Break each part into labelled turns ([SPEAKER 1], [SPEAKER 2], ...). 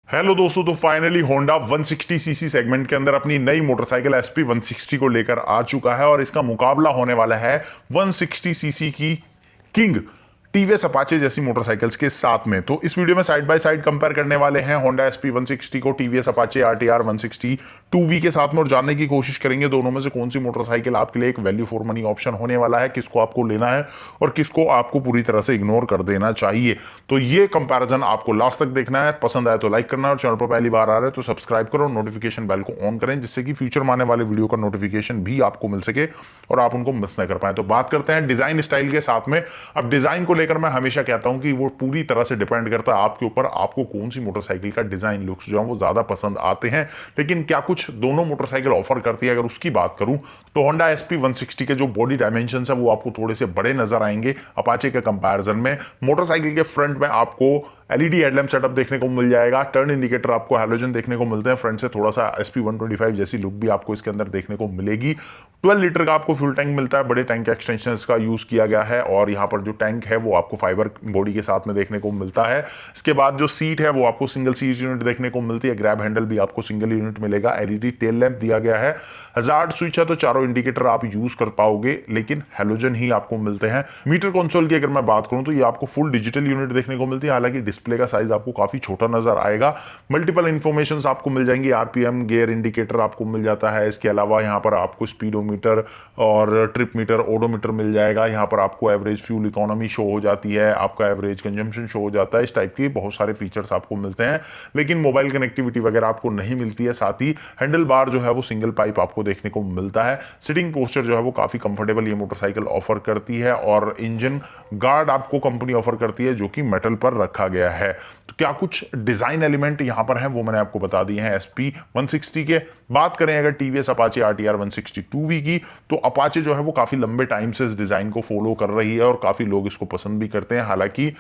[SPEAKER 1] Hello दोस्तों, तो finally Honda 160 CC segment के अंदर अपनी नई मोटरसाइकिल एसपी 160 को लेकर आ चुका है और इसका मुकाबला होने वाला है 160 सीसी की किंग टीवीएस अपाचे जैसी मोटरसाइकिल्स के साथ में। तो इस वीडियो में साइड बाय साइड कंपेयर करने वाले हैं होंडा एसपी 160 को टीवीएस अपाचे आरटीआर 160 2V के साथ में और जानने की कोशिश करेंगे दोनों में से कौन सी मोटरसाइकिल आपके लिए एक वैल्यू फॉर मनी ऑप्शन होने वाला है, किसको आपको लेना है और किसको आपको पूरी तरह से इग्नोर कर देना चाहिए। तो ये कंपैरिजन आपको लास्ट तक देखना है। पसंद आए तो लाइक करना और चैनल पर पहली बार आ रहे हैं तो सब्सक्राइब करो और नोटिफिकेशन बेल को ऑन करें, जिससे कि फ्यूचर में आने वाले वीडियो का नोटिफिकेशन भी आपको मिल सके और आप उनको मिस न कर पाए। तो बात करते हैं डिजाइन स्टाइल के साथ में। अब डिजाइन को लेकर मैं हमेशा कहता हूं कि वो पूरी तरह से डिपेंड करता है आपके ऊपर, आपको कौन सी मोटरसाइकिल का डिजाइन लुक्स जो है वो ज्यादा पसंद आते हैं। लेकिन क्या कुछ दोनों मोटरसाइकिल ऑफर करती है, अगर उसकी बात करूं तो होंडा एसपी 160 के जो बॉडी डायमेंशन है वो आपको थोड़े से बड़े नजर आएंगे अपाचे के कंपैरिजन में। मोटरसाइकिल के फ्रंट में आपको एलईडी हेडलैम्प सेटअप देखने को मिल जाएगा, टर्न इंडिकेटर आपको हैलोजन देखने को मिलते हैं, फ्रंट से थोड़ा सा एसपी 125 जैसी लुक भी आपको इसके अंदर देखने को मिलेगी। 12 लीटर का आपको फ्यूल टैंक मिलता है, बड़े टैंक एक्सटेंशन का यूज किया गया है और यहाँ पर जो टैंक है वो आपको फाइबर बॉडी के साथ में देखने को मिलता है। इसके बाद जो सीट है वो आपको सिंगल सीट यूनिट देखने को मिलती है, ग्रैब हैंडल भी आपको सिंगल यूनिट मिलेगा, एलईडी टेल लैंप दिया गया है, हजार्ड स्विच है तो चारों इंडिकेटर आप यूज कर पाओगे लेकिन हैलोजन ही आपको मिलते हैं। मीटर कंसोल की अगर मैं बात करूं तो ये आपको फुल डिजिटल यूनिट देखने को मिलती है, हालांकि डिस्प्ले का साइज आपको काफी छोटा नजर आएगा। मल्टीपल इंफॉर्मेशन आपको मिल जाएंगी, आरपीएम गियर इंडिकेटर आपको मिल जाता है, इसके अलावा यहाँ पर आपको स्पीडोमीटर और ट्रिप मीटर ओडोमीटर मिल जाएगा। यहाँ पर आपको एवरेज फ्यूल इकोनॉमी शो हो जाती है, आपका एवरेज कंजम्पशन शो हो जाता है, इस टाइप के बहुत सारे फीचर्स आपको मिलते हैं। लेकिन मोबाइल कनेक्टिविटी वगैरह आपको नहीं मिलती है। साथ ही हैंडल बार जो है वो सिंगल पाइप आपको देखने को मिलता है। सिटिंग पोस्चर जो है वो काफी कंफर्टेबल ये मोटरसाइकिल ऑफर करती है और इंजन गार्ड आपको कंपनी ऑफर करती है जो कि मेटल पर रखा गया है। तो क्या कुछ डिजाइन एलिमेंट यहां पर हैं वो मैंने आपको बता दिए हैं एसपी 160 के। बात करें अगर टीवीएस अपाचे आरटीआर 160 2V की, तो अपाचे जो है वो काफी लंबे टाइम से इस डिजाइन को फॉलो कर रही है और काफी लोग इसको पसंद भी करते हैं। हालांकि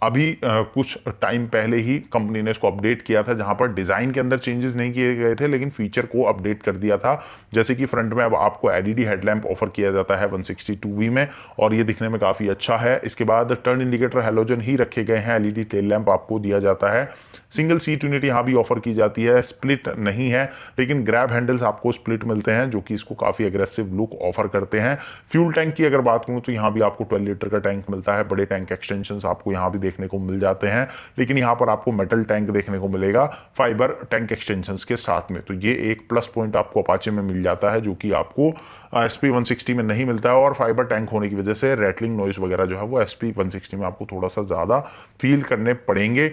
[SPEAKER 1] अभी कुछ टाइम पहले ही कंपनी ने इसको अपडेट किया था, जहां पर डिजाइन के अंदर चेंजेस नहीं किए गए थे लेकिन फीचर को अपडेट कर दिया था। जैसे कि फ्रंट में अब आपको एलईडी हेडलैम्प ऑफर किया जाता है 160 2V में और ये दिखने में काफी अच्छा है। इसके बाद टर्न इंडिकेटर हैलोजन ही रखे गए हैं, एलईडी टेल लैंप आपको दिया जाता है। सिंगल सीट यूनिट यहाँ भी ऑफर की जाती है, स्प्लिट नहीं है लेकिन ग्रैब हैंडल्स आपको स्प्लिट मिलते हैं जो कि इसको काफी एग्रेसिव लुक ऑफर करते हैं। फ्यूल टैंक की अगर बात करूं तो यहाँ भी आपको 12 लीटर का टैंक मिलता है, बड़े टैंक एक्सटेंशन आपको यहाँ भी देखने को मिल जाते हैं, लेकिन यहाँ पर आपको मेटल टैंक देखने को मिलेगा फाइबर टैंक एक्सटेंशन के साथ में। तो ये एक प्लस पॉइंट आपको अपाचे में मिल जाता है जो कि आपको एसपी 160 में नहीं मिलता है और फाइबर टैंक होने की वजह से रैटलिंग नॉइस वगैरह जो है वो एसपी 160 में आपको थोड़ा सा ज्यादा फील करने पड़ेंगे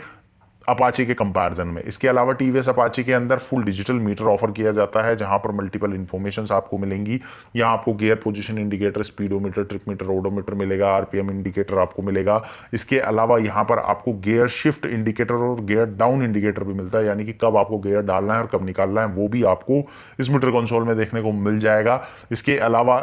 [SPEAKER 1] अपाचे के कंपैरिजन में। इसके अलावा टीवीएस अपाचे के अंदर फुल डिजिटल मीटर ऑफर किया जाता है जहां पर मल्टीपल इंफॉर्मेशंस आपको मिलेंगी। यहां आपको gear position indicator, speedometer, trip meter, odometer मिलेगा, आरपीएम इंडिकेटर आपको मिलेगा। इसके अलावा यहां पर आपको गियर शिफ्ट इंडिकेटर और गियर डाउन इंडिकेटर भी मिलता है, यानी कि कब आपको गियर डालना है और कब निकालना है वो भी आपको इस मीटर कंसोल में देखने को मिल जाएगा। इसके अलावा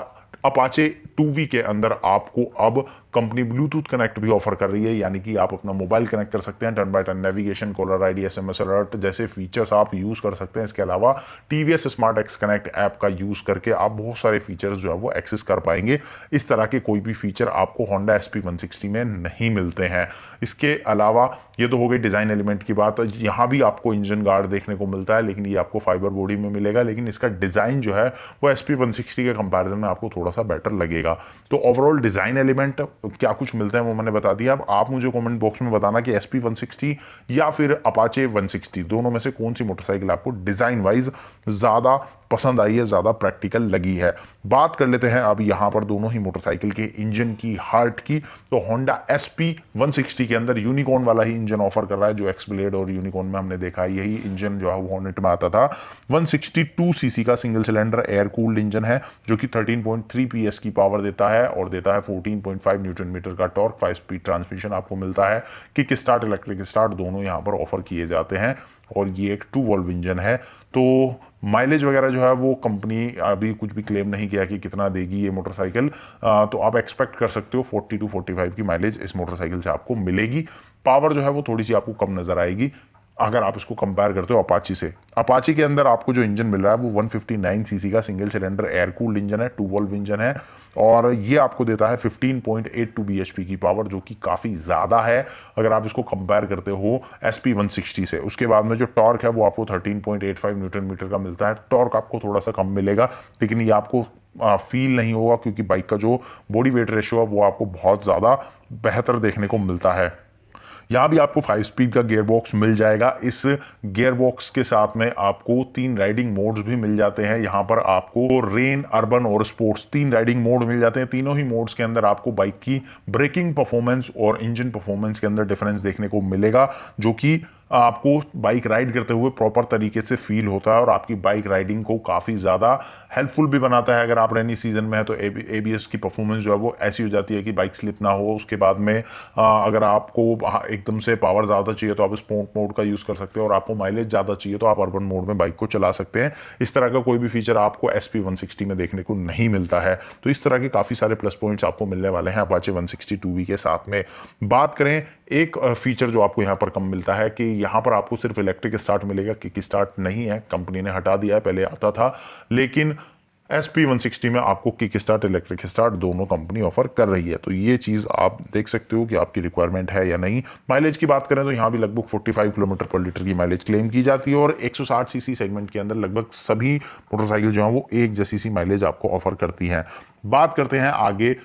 [SPEAKER 1] अपाचे 2V के अंदर आपको अब कंपनी ब्लूटूथ कनेक्ट भी ऑफर कर रही है, यानी कि आप अपना मोबाइल कनेक्ट कर सकते हैं, turn by turn navigation, caller ID, SMS alert जैसे फीचर्स आप यूज कर सकते हैं। इसके अलावा TVS smart x connect app का यूज करके आप बहुत सारे फीचर्स जो है वो एक्सेस कर पाएंगे। इस तरह के कोई भी फीचर आपको होंडा एसपी 160 में नहीं मिलते हैं। इसके अलावा ये तो हो गई डिजाइन एलिमेंट की बात। यहाँ भी आपको इंजन गार्ड देखने को मिलता है लेकिन ये आपको फाइबर बॉडी में मिलेगा, लेकिन इसका डिजाइन जो है वो एसपी 160 के कंपैरिजन में आपको थोड़ा सा बेटर लगेगा। तो ओवरऑल डिजाइन एलिमेंट क्या कुछ मिलते हैं वो मैंने बता दिया। अब आप मुझे कमेंट बॉक्स में बताना कि एसपी 160 या फिर अपाचे 160 दोनों में से कौन सी मोटरसाइकिल आपको डिजाइन वाइज ज्यादा पसंद आई है, ज्यादा प्रैक्टिकल लगी है। बात कर लेते हैं अब यहां पर दोनों ही मोटरसाइकिल के इंजन की, हार्ट की। तो होंडा एसपी 160 के अंदर यूनिकॉर्न वाला ही इंजन ऑफर कर रहा है जो एक्सब्लेड और यूनिकॉर्न में हमने देखा है, यही इंजन जो है वो हॉर्नेट में आता था। 162 सीसी का single cylinder air cooled engine है जो कि 13.3 PS की पावर देता है और देता है 14.5 न्यूटन मीटर का टॉर्क। 5 स्पीड ट्रांसमिशन आपको मिलता है, किक स्टार्ट, इलेक्ट्रिक स्टार्ट दोनों यहाँ पर ऑफर किए जाते हैं और ये एक 2 वॉल्व इंजन है। तो माइलेज वगैरह जो है वो कंपनी अभी कुछ भी क्लेम नहीं किया कि कितना देगी ये मोटरसाइकिल, तो आप एक्सपेक्ट कर सकते हो 40 to 45 की माइलेज इस मोटरसाइकिल से आपको मिलेगी। पावर जो है वो थोड़ी सी आपको कम नजर आएगी अगर आप इसको कंपेयर करते हो अपाची से। अपाची के अंदर आपको जो इंजन मिल रहा है वो 159 सीसी का single cylinder air cooled engine है, 2 वॉल्व इंजन है, और ये आपको देता है 15.82 bhp की पावर, जो कि काफ़ी ज़्यादा है अगर आप इसको कंपेयर करते हो SP 160 से। उसके बाद में जो टॉर्क है वो आपको 13.85 न्यूटन मीटर का मिलता है। टॉर्क आपको थोड़ा सा कम मिलेगा, लेकिन ये आपको फील नहीं होगा, क्योंकि बाइक का जो बॉडी वेट रेशियो है वो आपको बहुत ज़्यादा बेहतर देखने को मिलता है। यहाँ भी आपको 5 स्पीड का गियर बॉक्स मिल जाएगा। इस गियर बॉक्स के साथ में आपको 3 राइडिंग मोड्स भी मिल जाते हैं। यहाँ पर आपको रेन, अर्बन और स्पोर्ट्स 3 राइडिंग मोड मिल जाते हैं। तीनों ही मोड्स के अंदर आपको बाइक की ब्रेकिंग परफॉर्मेंस और इंजन परफॉर्मेंस के अंदर डिफरेंस देखने को मिलेगा, जो कि आपको बाइक राइड करते हुए प्रॉपर तरीके से फील होता है और आपकी बाइक राइडिंग को काफ़ी ज़्यादा हेल्पफुल भी बनाता है। अगर आप रेनी सीजन में है तो ABS की परफॉर्मेंस जो है वो ऐसी हो जाती है कि बाइक स्लिप ना हो। उसके बाद में अगर आपको एकदम से पावर ज़्यादा चाहिए तो आप स्पोर्ट मोड का यूज़ कर सकते हो, और आपको माइलेज ज़्यादा चाहिए तो आप अर्बन मोड में बाइक को चला सकते हैं। इस तरह का कोई भी फीचर आपको SP 160 में देखने को नहीं मिलता है। तो इस तरह के काफ़ी सारे प्लस पॉइंट्स आपको मिलने वाले हैं अपाचे 160 2V के साथ में। बात करें एक फीचर जो आपको यहाँ पर कम मिलता है कि यहाँ पर आपको सिर्फ इलेक्ट्रिक स्टार्ट मिलेगा, किक स्टार्ट नहीं है, कंपनी ने हटा दिया है, पहले आता था। लेकिन SP 160 में आपको किक स्टार्ट, इलेक्ट्रिक स्टार्ट दोनों कंपनी ऑफर कर रही है। तो ये चीज़ आप देख सकते हो कि आपकी रिक्वायरमेंट है या नहीं। माइलेज की बात करें तो यहाँ भी लगभग 45 किलोमीटर पर लीटर की माइलेज क्लेम की जाती है, और 160 सीसी सेगमेंट के अंदर लगभग सभी मोटरसाइकिल जो है वो एक जैसी सी माइलेज आपको ऑफर करती हैं। बात करते हैं आगे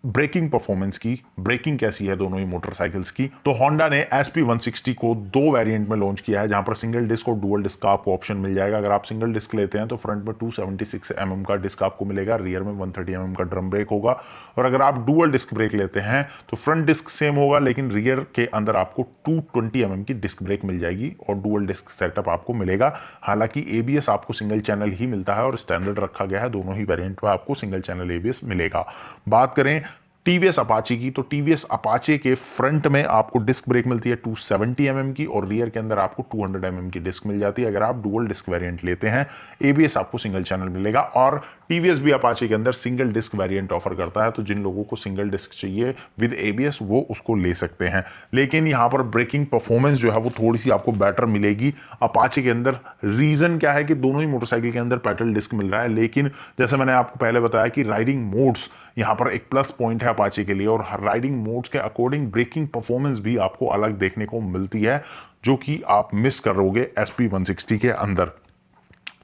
[SPEAKER 1] ब्रेकिंग परफॉर्मेंस की, ब्रेकिंग कैसी है दोनों ही मोटरसाइकिल्स की। तो होंडा ने SP 160 को 2 वेरिएंट में लॉन्च किया है, जहां पर सिंगल डिस्क और डुअल डिस्क का आपको ऑप्शन मिल जाएगा। अगर आप सिंगल डिस्क लेते हैं तो फ्रंट में 276 mm का डिस्क आपको मिलेगा, रियर में 130 mm का ड्रम ब्रेक होगा। और अगर आप डुअल डिस्क ब्रेक लेते हैं तो फ्रंट डिस्क सेम होगा, लेकिन रियर के अंदर आपको 220 mm की डिस्क ब्रेक मिल जाएगी और डुअल डिस्क सेटअप आपको मिलेगा। हालांकि ABS आपको सिंगल चैनल ही मिलता है और स्टैंडर्ड रखा गया है, दोनों ही वेरिएंट में आपको सिंगल चैनल ABS मिलेगा। बात करें TVS अपाचे की, तो TVS अपाचे के फ्रंट में आपको डिस्क ब्रेक मिलती है 270 mm की, और रियर के अंदर आपको 200 mm की डिस्क मिल जाती है। अगर आप डुअल डिस्क वेरिएंट लेते हैं, ABS आपको सिंगल चैनल मिलेगा। और TVS भी अपाचे के अंदर सिंगल डिस्क वेरिएंट ऑफर करता है, तो जिन लोगों को सिंगल डिस्क चाहिए विद ABS वो उसको ले सकते हैं। लेकिन यहाँ पर ब्रेकिंग परफॉर्मेंस जो है वो थोड़ी सी आपको बेटर मिलेगी अपाचे के अंदर। रीजन क्या है कि दोनों ही मोटरसाइकिल के अंदर पेडल डिस्क मिल रहा है, लेकिन जैसे मैंने आपको पहले बताया कि राइडिंग मोड्स यहाँ पर एक प्लस पॉइंट है अपाचे के लिए, और राइडिंग मोड्स के अकॉर्डिंग ब्रेकिंग परफॉर्मेंस भी आपको अलग देखने को मिलती है, जो कि आप मिस करोगे SP 160 के अंदर।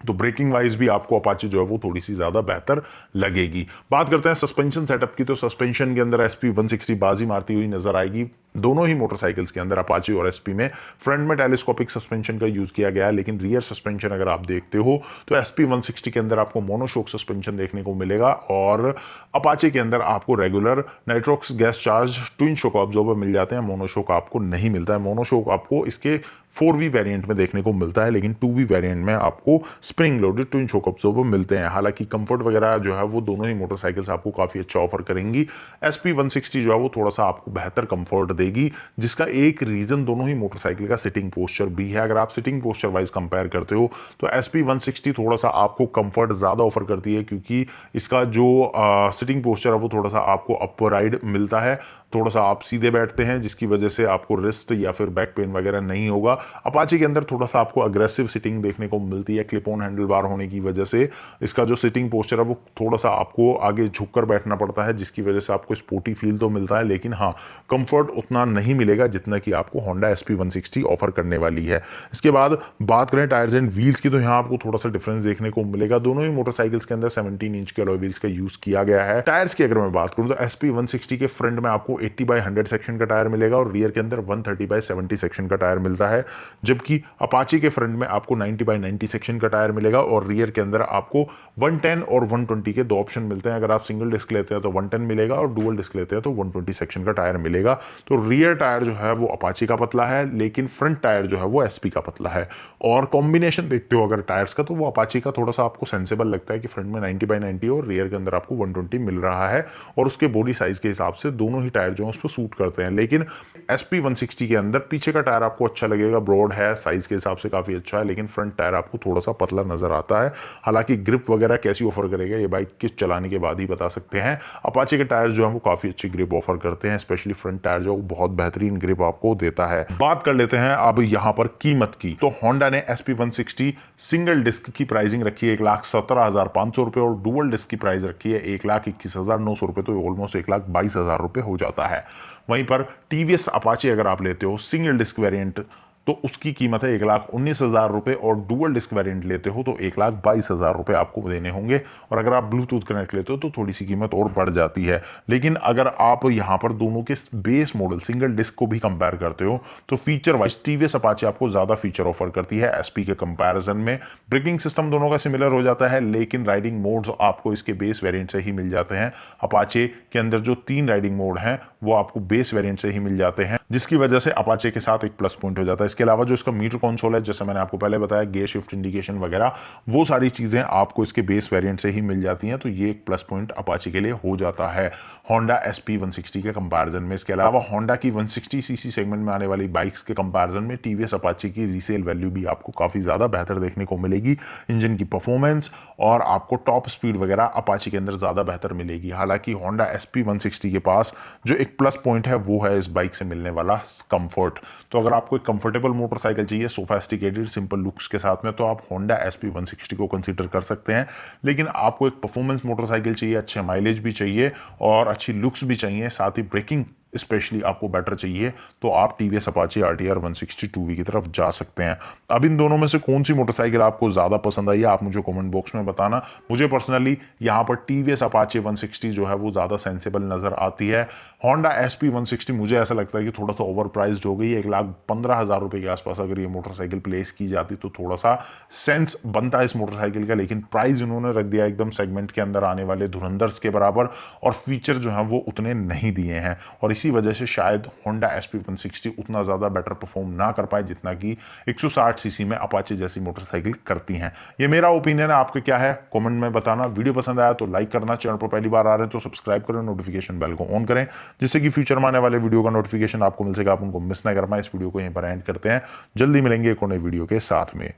[SPEAKER 1] तो ब्रेकिंग वाइज भी आपको अपाचे जो है वो थोड़ी सी ज़्यादा बेहतर लगेगी। बात करते हैं सस्पेंशन सेटअप की, तो सस्पेंशन के अंदर SP 160 बाजी मारती हुई नजर आएगी। दोनों ही मोटरसाइकिल्स के अंदर अपाचे और SP में फ्रंट में टेलीस्कोपिक सस्पेंशन का यूज़ किया गया है, लेकिन रियर सस्पेंशन अगर आप देखते हो तो SP 160 के अंदर आपको मोनोशोक सस्पेंशन देखने को मिलेगा, और अपाचे के अंदर आपको regular nitrox gas charge twin shock absorber मिल जाते हैं। मोनोशोक आपको नहीं मिलता है। मोनोशोक आपको इसके 4V वेरिएंट में देखने को मिलता है, लेकिन 2V वेरिएंट में आपको spring loaded twin shock absorber मिलते हैं। हालांकि कंफर्ट वगैरह जो है वो दोनों ही मोटरसाइकिल्स आपको काफ़ी अच्छा ऑफर करेंगी। SP 160 जो है वो थोड़ा सा आपको बेहतर कंफर्ट देगी, जिसका एक रीजन दोनों ही मोटरसाइकिल का सिटिंग पोस्चर भी है। अगर आप सिटिंग पोस्चर वाइज कंपेयर करते हो तो SP 160 थोड़ा सा आपको कंफर्ट ज़्यादा ऑफर करती है, क्योंकि इसका जो सिटिंग पोस्चर है वो थोड़ा सा आपको अपराइड मिलता है। थोड़ा सा आप सीधे बैठते हैं, जिसकी वजह से आपको रिस्ट या फिर बैक पेन वगैरह नहीं होगा। अपाचे के अंदर थोड़ा सा आपको अग्रेसिव सिटिंग देखने को मिलती है, क्लिप ऑन हैंडल बार होने की वजह से इसका जो सिटिंग पोस्चर है वो थोड़ा सा आपको आगे झुककर बैठना पड़ता है, जिसकी वजह से आपको स्पोर्टी फील तो मिलता है, लेकिन हाँ कंफर्ट उतना नहीं मिलेगा जितना कि आपको होंडा SP 160 ऑफर करने वाली है। इसके बाद बात करें टायर्स एंड व्हील्स की, तो यहाँ आपको थोड़ा सा डिफरेंस देखने को मिलेगा। दोनों ही मोटरसाइकिल्स के अंदर 17 इंच के अलॉय व्हील्स का यूज किया गया है। टायर्स की अगर मैं बात करूँ तो SP 160 के फ्रंट में आपको 80/100 सेक्शन का टायर मिलेगा, और रियर के अंदर 130/70 सेक्शन का टायर मिलता है, जबकि अपाचे के फ्रंट में आपको 90/90 सेक्शन का टायर मिलेगा, और रियर के अंदर आपको 110 और 120 के 2 ऑप्शन मिलते हैं। अगर आप सिंगल डिस्क लेते हैं तो 110 मिलेगा, और डुअल डिस्क लेते हैं तो 120 सेक्शन का टायर मिलेगा। तो रियर टायर जो है वो अपाचे का पतला है, लेकिन फ्रंट टायर जो है वो SP का पतला है। और कॉम्बिनेशन देखते हो अगर टायर्स का, तो वो अपाचे का थोड़ा सा आपको सेंसेबल लगता है कि फ्रंट में 90/90 और रियर के अंदर आपको 120 मिल रहा है, और उसके बॉडी साइज के हिसाब से दोनों ही टायर जो है उस पर सूट करते हैं। लेकिन SP 160 के अंदर पीछे का टायर आपको अच्छा लगेगा, ब्रॉड है, साइज के हिसाब से काफ़ी अच्छा है, लेकिन फ्रंट टायर आपको थोड़ा सा पतला नजर आता है। हालांकि ग्रिप वगैरह कैसी ऑफर करेगा ये बाइक के चलाने के बाद ही बता सकते हैं। अपाचे के टायर जो है वो काफ़ी अच्छी ग्रिप ऑफर करते हैं, स्पेशली फ्रंट टायर जो बहुत बेहतरीन ग्रिप आपको देता है। बात कर लेते हैं अब यहाँ पर कीमत की। तो होंडा ने SP 160 सिंगल डिस्क की प्राइसिंग रखी है 1,17,500 रुपये और डुअल डिस्क की प्राइस रखी है 1,21,900 रुपये, तो ऑलमोस्ट 1,22,000 रुपये हो जाता है। वहीं पर TVS अपाचे अगर आप लेते हो सिंगल डिस्क वेरिएंट तो उसकी कीमत है 1,19,000 रुपये और डुअल डिस्क वेरिएंट लेते हो तो 1,22,000 रुपये आपको देने होंगे। और अगर आप ब्लूटूथ कनेक्ट लेते हो तो थोड़ी सी कीमत और बढ़ जाती है। लेकिन अगर आप यहाँ पर दोनों के बेस मॉडल सिंगल डिस्क को भी कंपेयर करते हो तो फीचर वाइज TVS अपाचे आपको ज़्यादा फीचर ऑफर करती है SP के कंपेरिजन में। ब्रेकिंग सिस्टम दोनों का सिमिलर हो जाता है, लेकिन राइडिंग मोड्स आपको इसके बेस वेरिएंट से ही मिल जाते हैं। अपाचे के अंदर जो 3 राइडिंग मोड हैं वो आपको बेस वेरिएंट से ही मिल जाते हैं, जिसकी वजह से अपाचे के साथ एक प्लस पॉइंट हो जाता है। इसके अलावा जो इसका मीटर कंसोल है, जैसे मैंने आपको पहले बताया, गियर शिफ्ट इंडिकेशन वगैरह, वो सारी चीजें आपको इसके बेस वेरिएंट से ही मिल जाती हैं, तो ये एक प्लस पॉइंट अपाचे के लिए हो जाता है होंडा SP 160 के कंपैरिजन में। इसके अलावा होंडा की 160 सीसी सेगमेंट में आने वाली बाइक्स के कंपैरिजन में TVS अपाचे की रीसेल वैल्यू भी आपको काफी ज्यादा बेहतर देखने को मिलेगी। इंजन की परफॉर्मेंस और आपको टॉप स्पीड वगैरह अपाचे के अंदर ज्यादा बेहतर मिलेगी। हालांकि होंडा SP 160 के पास जो एक प्लस पॉइंट है वो है इस बाइक से मिलने वाला कंफर्ट। तो अगर आपको एक कंफर्टेबल मोटरसाइकिल चाहिए सोफिस्टिकेटेड सिंपल लुक्स के साथ में, तो आप होंडा SP 160 को कंसीडर कर सकते हैं। लेकिन आपको एक परफॉर्मेंस मोटरसाइकिल चाहिए, अच्छे माइलेज भी चाहिए और अच्छी लुक्स भी चाहिए, साथ ही ब्रेकिंग स्पेशली आपको बेटर चाहिए, तो आप TVS अपाचे RTR 160 2V की तरफ जा सकते हैं। अब इन दोनों में से कौन सी मोटरसाइकिल आपको ज़्यादा पसंद आई है आप मुझे कमेंट बॉक्स में बताना। मुझे पर्सनली यहाँ पर TVS अपाचे 160 जो है वो ज़्यादा सेंसेबल नज़र आती है। होंडा SP 160 मुझे ऐसा लगता है कि थोड़ा सा ओवर प्राइस्ड हो गई है। 1,15,000 रुपये के आसपास अगर ये मोटरसाइकिल प्लेस की जाती तो थोड़ा सा सेंस बनता है इस मोटरसाइकिल का, लेकिन प्राइस उन्होंने रख दिया एकदम सेगमेंट के अंदर आने वाले धुरंधर्स के बराबर और फीचर जो है वो उतने नहीं दिए हैं, और इसी वजह से शायद होंडा SP 160 उतना ज़्यादा बेटर परफॉर्म ना कर पाए जितना कि 160 सीसी में अपाचे जैसी मोटरसाइकिल करती हैं। ये मेरा ओपिनियन है, आपके क्या है कमेंट में बताना। वीडियो पसंद आया तो लाइक करना, चैनल पर पहली बार आ रहे हैं तो सब्सक्राइब करें, नोटिफिकेशन बेल को ऑन करें जिससे कि फ्यूचर में आने वाले वीडियो का नोटिफिकेशन आपको मिल सकेगा, आप उनको मिस ना कर पाए। इस वीडियो को यहीं पर एंड करते हैं, जल्दी मिलेंगे एक और नई वीडियो के साथ में।